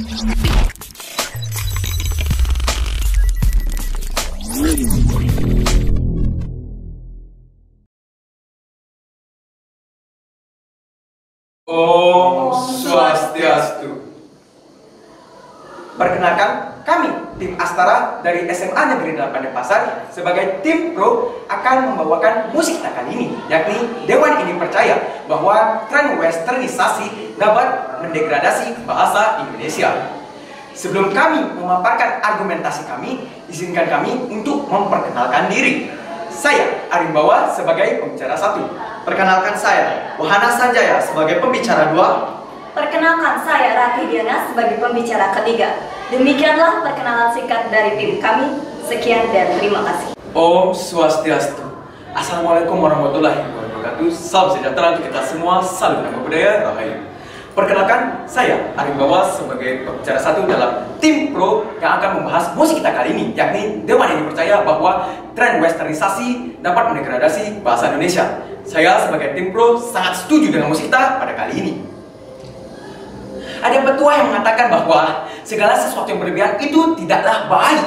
Om Swastiastu. Perkenalkan, kami tim Astara dari SMA Negeri 8 Denpasar sebagai tim pro akan membawakan musik kita kali ini, yakni Dewan Ini Percaya bahwa tren westernisasi dapat mendegradasi bahasa Indonesia. Sebelum kami memaparkan argumentasi kami, izinkan kami untuk memperkenalkan diri. Saya Arimbawa sebagai pembicara 1. Perkenalkan saya Wahana Sanjaya sebagai pembicara 2. Perkenalkan saya Rati Diana sebagai pembicara 3. Demikianlah perkenalan singkat dari tim kami. Sekian dan terima kasih. Om Swastiastu. Assalamualaikum warahmatullahi wabarakatuh. Salam sejahtera untuk kita semua. Salam nama budaya Rahayu. Perkenalkan, saya Arimbawa sebagai pembicara 1 dalam tim pro yang akan membahas musik kita kali ini, yakni Dewan Ini Percaya bahwa tren westernisasi dapat mendegradasi bahasa Indonesia. Saya sebagai tim pro sangat setuju dengan musik kita pada kali ini. Ada petua yang mengatakan bahwa segala sesuatu yang berlebihan itu tidaklah baik,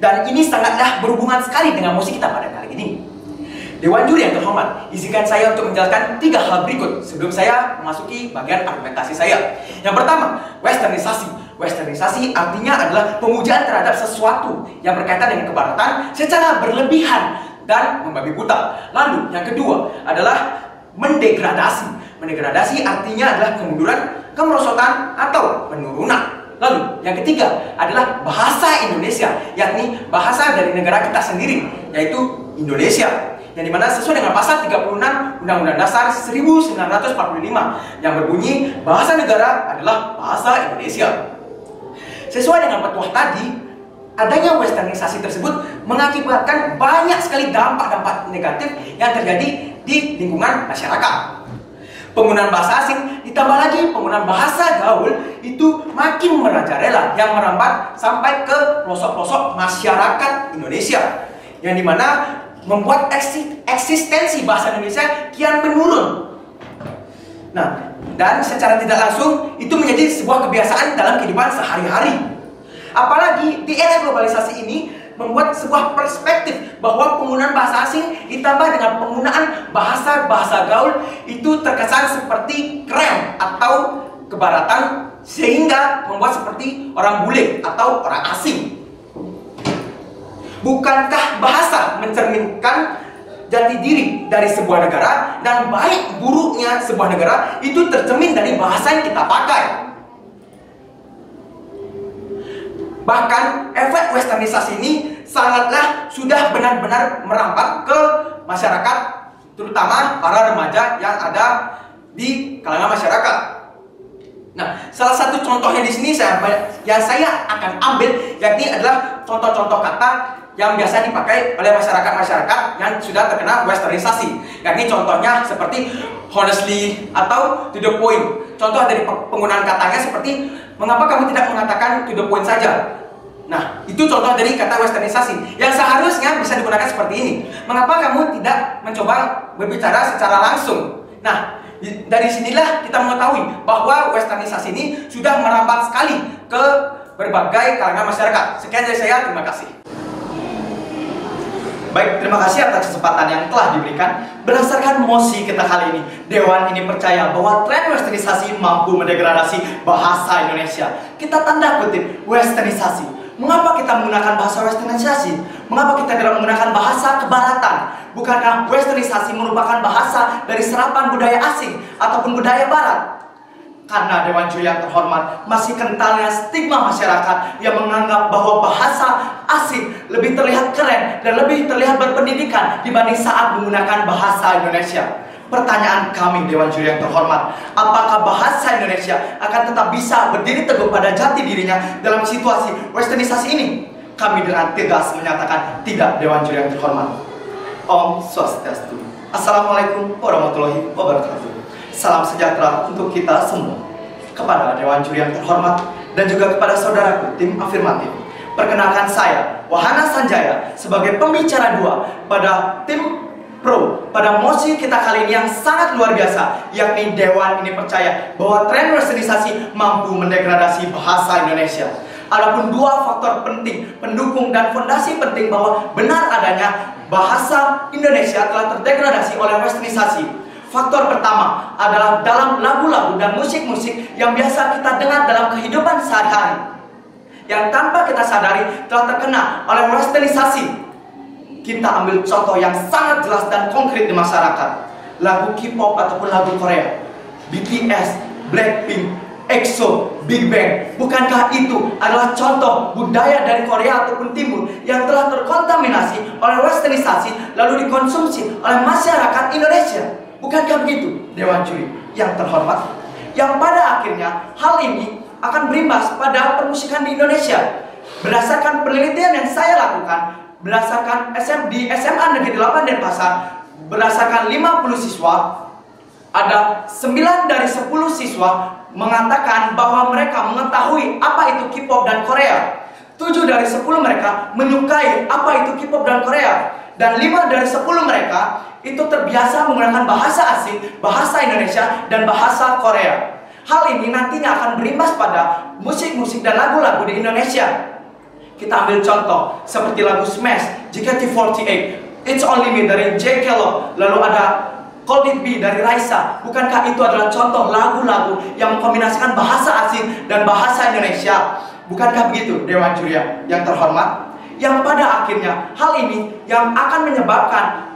dan ini sangatlah berhubungan sekali dengan musik kita pada kali ini. Dewan juri yang terhormat, izinkan saya untuk menjelaskan 3 hal berikut sebelum saya memasuki bagian argumentasi saya. Yang pertama, westernisasi. Westernisasi artinya adalah pemujaan terhadap sesuatu yang berkaitan dengan kebaratan secara berlebihan dan membabi buta. Lalu yang kedua adalah mendegradasi. Mendegradasi artinya adalah kemunduran, kemerosotan, atau penurunan. Lalu yang ketiga adalah bahasa Indonesia, yakni bahasa dari negara kita sendiri, yaitu Indonesia, yang dimana sesuai dengan pasal 36 Undang-Undang Dasar 1945 yang berbunyi bahasa negara adalah bahasa Indonesia. Sesuai dengan petuah tadi, adanya westernisasi tersebut mengakibatkan banyak sekali dampak-dampak negatif yang terjadi di lingkungan masyarakat. Penggunaan bahasa asing ditambah lagi penggunaan bahasa gaul itu makin merajalela yang merambat sampai ke pelosok-pelosok masyarakat Indonesia, yang dimana membuat eksistensi bahasa Indonesia kian menurun. Nah, dan secara tidak langsung itu menjadi sebuah kebiasaan dalam kehidupan sehari-hari. Apalagi di era globalisasi ini membuat sebuah perspektif bahwa penggunaan bahasa asing ditambah dengan penggunaan bahasa gaul itu terkesan seperti keren atau kebaratan, sehingga membuat seperti orang bule atau orang asing. Bukankah bahasa mencerminkan jati diri dari sebuah negara, dan baik buruknya sebuah negara itu tercermin dari bahasa yang kita pakai? Bahkan efek westernisasi ini sangatlah sudah benar-benar merambat ke masyarakat, terutama para remaja yang ada di kalangan masyarakat. Nah, salah satu contohnya di sini yang saya akan ambil, yakni adalah contoh-contoh kata yang biasa dipakai oleh masyarakat-masyarakat yang sudah terkena westernisasi, yakni contohnya seperti honestly atau to the point. Contoh dari penggunaan katanya seperti, mengapa kamu tidak mengatakan to the point saja? Nah, itu contoh dari kata westernisasi yang seharusnya bisa digunakan seperti ini. Mengapa kamu tidak mencoba berbicara secara langsung? Nah, dari sinilah kita mengetahui bahwa westernisasi ini sudah merambat sekali ke berbagai kalangan masyarakat. Sekian dari saya, terima kasih. Baik, terima kasih atas kesempatan yang telah diberikan. Berdasarkan mosi kita kali ini, Dewan Ini Percaya bahwa tren westernisasi mampu mendegradasi bahasa Indonesia. Kita tanda kutip westernisasi. Mengapa kita menggunakan bahasa westernisasi? Mengapa kita tidak menggunakan bahasa kebaratan? Bukankah westernisasi merupakan bahasa dari serapan budaya asing ataupun budaya barat? Karena Dewan Juri yang terhormat, masih kentalnya stigma masyarakat yang menganggap bahwa bahasa asing lebih terlihat keren dan lebih terlihat berpendidikan dibanding saat menggunakan bahasa Indonesia. Pertanyaan kami, Dewan Juri yang terhormat, apakah bahasa Indonesia akan tetap bisa berdiri teguh pada jati dirinya dalam situasi westernisasi ini? Kami dengan tegas menyatakan tidak, Dewan Juri yang terhormat. Om Swastiastu. Assalamualaikum warahmatullahi wabarakatuh. Salam sejahtera untuk kita semua. Kepada Dewan Juri yang terhormat dan juga kepada saudaraku tim afirmatif, perkenalkan saya Wahana Sanjaya sebagai pembicara 2 pada tim pro pada musik kita kali ini yang sangat luar biasa, yakni Dewan ini percaya bahwa tren westernisasi mampu mendegradasi bahasa Indonesia. Adapun dua faktor penting pendukung dan fondasi penting bahwa benar adanya bahasa Indonesia telah terdegradasi oleh westernisasi. Faktor pertama adalah dalam lagu-lagu dan musik-musik yang biasa kita dengar dalam kehidupan sehari-hari, yang tanpa kita sadari telah terkena oleh westernisasi. Kita ambil contoh yang sangat jelas dan konkret di masyarakat. Lagu K-pop ataupun lagu Korea, BTS, Blackpink, EXO, Big Bang. Bukankah itu adalah contoh budaya dari Korea ataupun Timur yang telah terkontaminasi oleh westernisasi lalu dikonsumsi oleh masyarakat Indonesia? Bukankah begitu, Dewan Juri yang terhormat? Yang pada akhirnya hal ini akan berimbas pada permusikan di Indonesia. Berdasarkan penelitian yang saya lakukan, berdasarkan di SMA Negeri 8 Denpasar, berdasarkan 50 siswa, ada 9 dari 10 siswa mengatakan bahwa mereka mengetahui apa itu K-pop dan Korea. 7 dari 10 mereka menyukai apa itu K-pop dan Korea. Dan 5 dari 10 mereka itu terbiasa menggunakan bahasa asing, bahasa Indonesia, dan bahasa Korea. Hal ini nantinya akan berimbas pada musik-musik dan lagu-lagu di Indonesia. Kita ambil contoh seperti lagu Smash, JKT48, It's Only Me dari J. Kellogg, lalu ada Cold It Be dari Raisa. Bukankah itu adalah contoh lagu-lagu yang mengkombinasikan bahasa asing dan bahasa Indonesia? Bukankah begitu, Dewan Juri yang terhormat? Yang pada akhirnya hal ini yang akan menyebabkan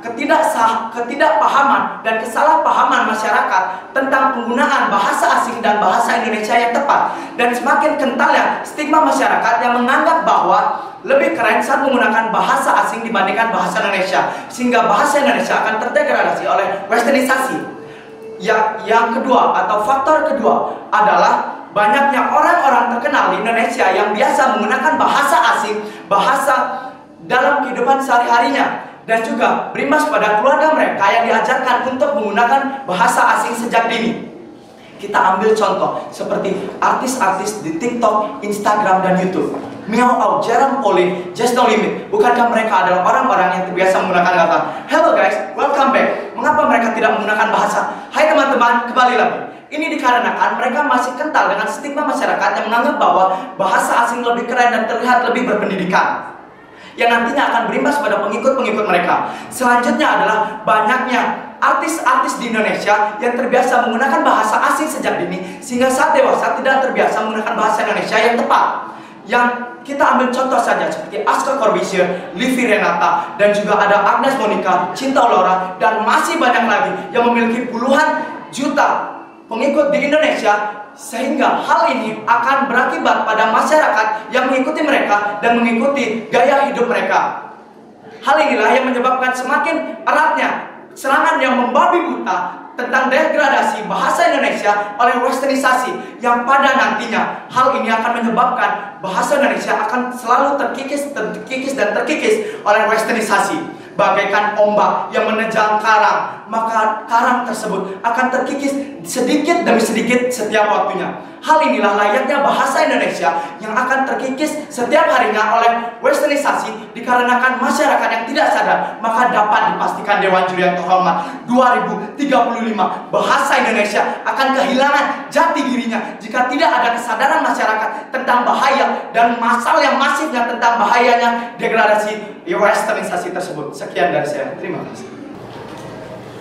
ketidakpahaman dan kesalahpahaman masyarakat tentang penggunaan bahasa asing dan bahasa Indonesia yang tepat. Dan semakin kentalnya stigma masyarakat yang menganggap bahwa lebih keren saat menggunakan bahasa asing dibandingkan bahasa Indonesia, sehingga bahasa Indonesia akan terdegradasi oleh westernisasi. Yang kedua atau faktor kedua adalah banyaknya orang-orang terkenal di Indonesia yang biasa menggunakan bahasa asing, bahasa dalam kehidupan sehari-harinya, dan juga berimbas pada keluarga mereka yang diajarkan untuk menggunakan bahasa asing sejak dini. Kita ambil contoh seperti artis-artis di TikTok, Instagram, dan YouTube. Meow Out, Jerome Pauline, Just No Limit. Bukankah mereka adalah orang-orang yang terbiasa menggunakan kata "Hello guys, welcome back"? Mengapa mereka tidak menggunakan bahasa "Hai teman-teman, kembali lagi"? Ini dikarenakan mereka masih kental dengan stigma masyarakat yang menganggap bahwa bahasa asing lebih keren dan terlihat lebih berpendidikan, yang nantinya akan berimbas pada pengikut-pengikut mereka. Selanjutnya adalah banyaknya artis-artis di Indonesia yang terbiasa menggunakan bahasa asing sejak dini, sehingga saat dewasa tidak terbiasa menggunakan bahasa Indonesia yang tepat. Yang kita ambil contoh saja seperti Aska Corbizier, Livi Renata, dan juga ada Agnes Monica, Cinta Laura, dan masih banyak lagi yang memiliki puluhan juta pengikut di Indonesia, sehingga hal ini akan berakibat pada masyarakat yang mengikuti mereka dan mengikuti gaya hidup mereka. Hal inilah yang menyebabkan semakin eratnya serangan yang membabi buta tentang degradasi bahasa Indonesia oleh westernisasi, yang pada nantinya hal ini akan menyebabkan bahasa Indonesia akan selalu terkikis oleh westernisasi. Bagaikan ombak yang menerjang karang, maka karang tersebut akan terkikis sedikit demi sedikit setiap waktunya. Hal inilah layaknya bahasa Indonesia yang akan terkikis setiap harinya oleh westernisasi dikarenakan masyarakat yang tidak sadar. Maka dapat dipastikan, Dewan Juri yang terhormat, 2035 bahasa Indonesia akan kehilangan jati dirinya jika tidak ada kesadaran masyarakat tentang bahaya dan masalah yang masifnya tentang bahayanya degradasi westernisasi tersebut. Sekian dari saya, terima kasih.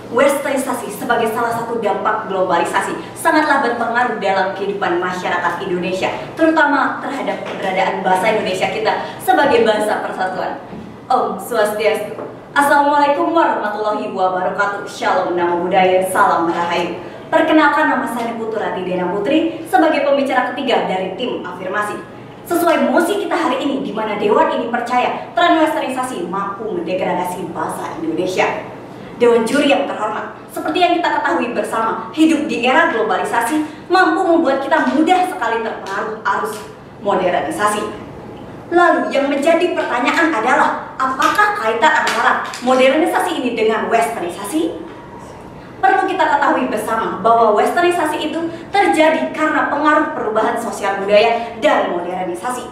Westernisasi sebagai salah satu dampak globalisasi sangatlah berpengaruh dalam kehidupan masyarakat Indonesia, terutama terhadap keberadaan bahasa Indonesia kita sebagai bahasa persatuan. Om Swastiastu. Assalamualaikum warahmatullahi wabarakatuh. Shalom, namo buddhaya, salam rahayu. Perkenalkan, nama saya Puturati Dena Putri sebagai pembicara ketiga dari tim afirmasi. Sesuai musik kita hari ini, di mana Dewan ini percaya tren westernisasi mampu mendegradasi bahasa Indonesia. Dewan Juri yang terhormat, seperti yang kita ketahui bersama, hidup di era globalisasi mampu membuat kita mudah sekali terpengaruh arus modernisasi. Lalu yang menjadi pertanyaan adalah, apakah kaitan antara modernisasi ini dengan westernisasi? Perlu kita ketahui bersama bahwa westernisasi itu terjadi karena pengaruh perubahan sosial budaya dan modernisasi.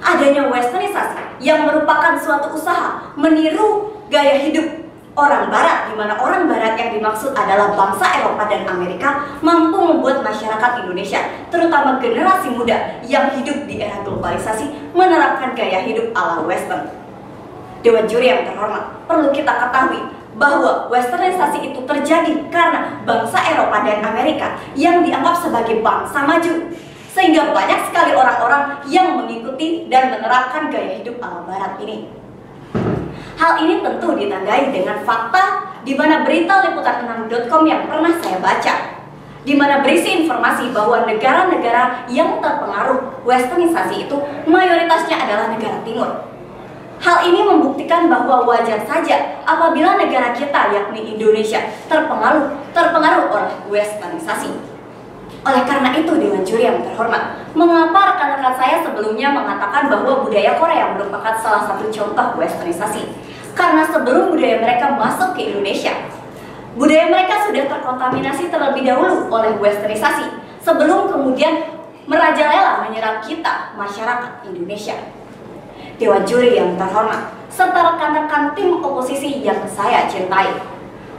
Adanya westernisasi yang merupakan suatu usaha meniru gaya hidup orang Barat, di mana orang Barat yang dimaksud adalah bangsa Eropa dan Amerika, mampu membuat masyarakat Indonesia, terutama generasi muda yang hidup di era globalisasi, menerapkan gaya hidup ala Western. Dewan juri yang terhormat, perlu kita ketahui bahwa westernisasi itu terjadi karena bangsa Eropa dan Amerika yang dianggap sebagai bangsa maju, sehingga banyak sekali orang-orang yang mengikuti dan menerapkan gaya hidup ala Barat ini. Hal ini tentu ditandai dengan fakta di mana berita liputan6.com yang pernah saya baca, di mana berisi informasi bahwa negara-negara yang terpengaruh westernisasi itu mayoritasnya adalah negara timur. Hal ini membuktikan bahwa wajar saja apabila negara kita, yakni Indonesia, terpengaruh oleh westernisasi. Oleh karena itu, Dewan Juri yang terhormat, mengapa rekan-rekan saya sebelumnya mengatakan bahwa budaya Korea merupakan salah satu contoh westernisasi? Karena sebelum budaya mereka masuk ke Indonesia, budaya mereka sudah terkontaminasi terlebih dahulu oleh westernisasi, sebelum kemudian merajalela menyerang kita, masyarakat Indonesia. Dewan Juri yang terhormat, serta rekan-rekan tim oposisi yang saya cintai,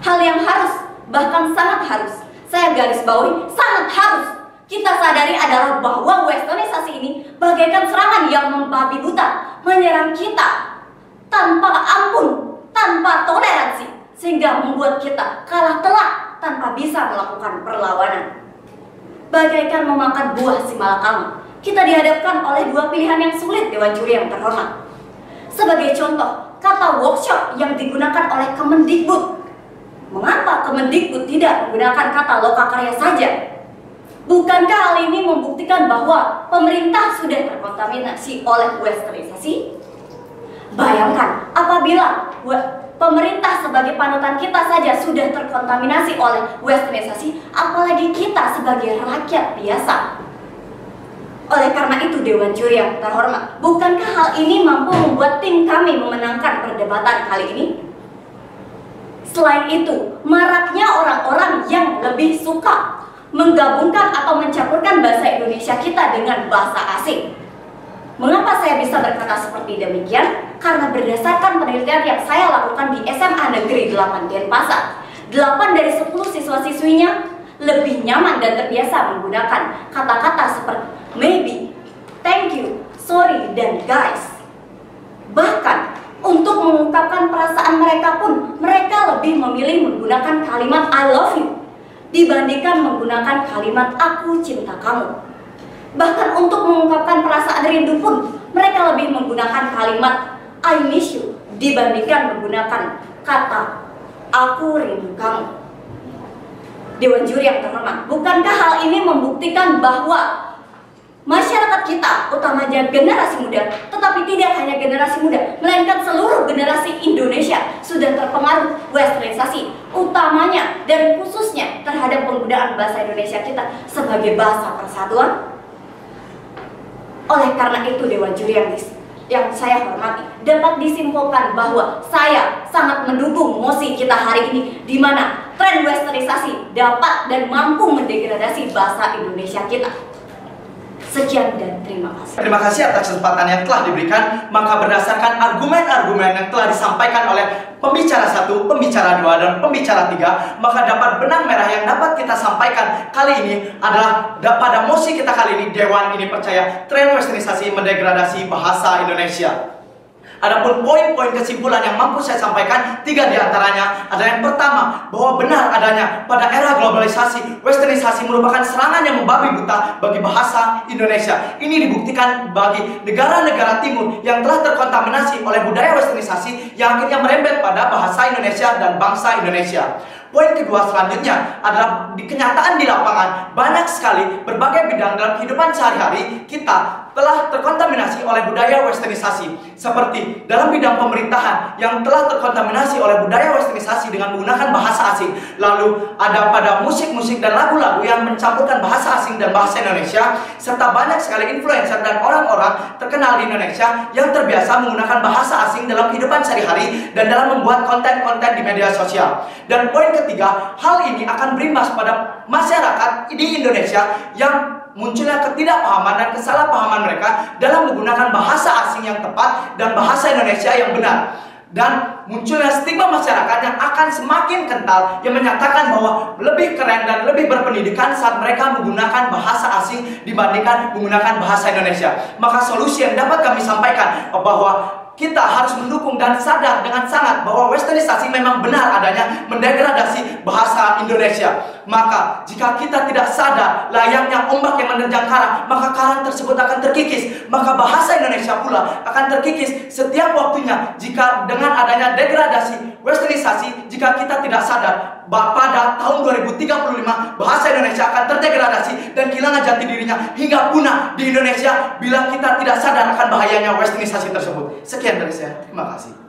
hal yang harus, bahkan sangat harus, saya garis bawahi, sangat harus kita sadari adalah bahwa westernisasi ini bagaikan serangan yang membabi buta, menyerang kita tanpa ampun, tanpa toleransi, sehingga membuat kita kalah telak tanpa bisa melakukan perlawanan. Bagaikan memakan buah si malakama, kita dihadapkan oleh dua pilihan yang sulit, Dewan Juri yang terhormat. Sebagai contoh, kata workshop yang digunakan oleh Kemendikbud. Mengapa Kemendikbud tidak menggunakan kata lokakarya saja? Bukankah hal ini membuktikan bahwa pemerintah sudah terkontaminasi oleh westernisasi? Bayangkan apabila pemerintah sebagai panutan kita saja sudah terkontaminasi oleh westernisasi, apalagi kita sebagai rakyat biasa. Oleh karena itu, Dewan Juri yang terhormat, bukankah hal ini mampu membuat tim kami memenangkan perdebatan kali ini? Selain itu, maraknya orang-orang yang lebih suka menggabungkan atau mencampurkan bahasa Indonesia kita dengan bahasa asing. Mengapa saya bisa berkata seperti demikian? Karena berdasarkan penelitian yang saya lakukan di SMA Negeri 8 Denpasar, 8 dari 10 siswa-siswinya lebih nyaman dan terbiasa menggunakan kata-kata seperti maybe, thank you, sorry, dan guys. Bahkan untuk mengungkapkan perasaan mereka pun, mereka lebih memilih menggunakan kalimat I love you dibandingkan menggunakan kalimat aku cinta kamu. Bahkan untuk mengungkapkan perasaan rindu pun, mereka lebih menggunakan kalimat I miss you dibandingkan menggunakan kata aku rindu kamu. Dewan Juri yang terhormat, bukankah hal ini membuktikan bahwa masyarakat kita, utamanya generasi muda, tetapi tidak hanya generasi muda, melainkan seluruh generasi Indonesia sudah terpengaruh westernisasi, utamanya dan khususnya terhadap penggunaan bahasa Indonesia kita sebagai bahasa persatuan? Oleh karena itu, Dewan Juri yang saya hormati, dapat disimpulkan bahwa saya sangat mendukung mosi kita hari ini, di mana tren westernisasi dapat dan mampu mendegradasi bahasa Indonesia kita. Sekian dan terima kasih. Terima kasih atas kesempatan yang telah diberikan. Maka berdasarkan argumen-argumen yang telah disampaikan oleh pembicara 1, pembicara 2, dan pembicara 3, maka dapat benang merah yang dapat kita sampaikan kali ini adalah pada mosi kita kali ini, Dewan ini percaya tren westernisasi mendegradasi bahasa Indonesia. Adapun poin-poin kesimpulan yang mampu saya sampaikan, 3 diantaranya adalah yang pertama, bahwa benar adanya pada era globalisasi, westernisasi merupakan serangan yang membabi buta bagi bahasa Indonesia. Ini dibuktikan bagi negara-negara timur yang telah terkontaminasi oleh budaya westernisasi yang akhirnya merembet pada bahasa Indonesia dan bangsa Indonesia. Poin kedua selanjutnya adalah di kenyataan di lapangan, banyak sekali berbagai bidang dalam kehidupan sehari-hari kita telah terkontaminasi oleh budaya westernisasi. Seperti dalam bidang pemerintahan yang telah terkontaminasi oleh budaya westernisasi dengan menggunakan bahasa asing. Lalu ada pada musik-musik dan lagu-lagu yang mencampurkan bahasa asing dan bahasa Indonesia. Serta banyak sekali influencer dan orang-orang terkenal di Indonesia yang terbiasa menggunakan bahasa asing dalam kehidupan sehari-hari dan dalam membuat konten-konten di media sosial. Dan poin ketiga, hal ini akan berimbas pada masyarakat di Indonesia yang munculnya ketidakpahaman dan kesalahpahaman mereka dalam menggunakan bahasa asing yang tepat dan bahasa Indonesia yang benar. Dan munculnya stigma masyarakat yang akan semakin kental yang menyatakan bahwa lebih keren dan lebih berpendidikan saat mereka menggunakan bahasa asing dibandingkan menggunakan bahasa Indonesia. Maka solusi yang dapat kami sampaikan bahwa kita harus mendukung dan sadar dengan sangat bahwa westernisasi memang benar adanya mendegradasi bahasa Indonesia. Maka jika kita tidak sadar layaknya ombak yang menerjang karang, maka karang tersebut akan terkikis. Maka bahasa Indonesia pula akan terkikis setiap waktunya jika dengan adanya degradasi westernisasi, jika kita tidak sadar pada tahun 2035 bahasa Indonesia akan terdegradasi dan kehilangan jati dirinya hingga punah di Indonesia bila kita tidak sadar akan bahayanya westernisasi tersebut. Sekian dari saya, terima kasih.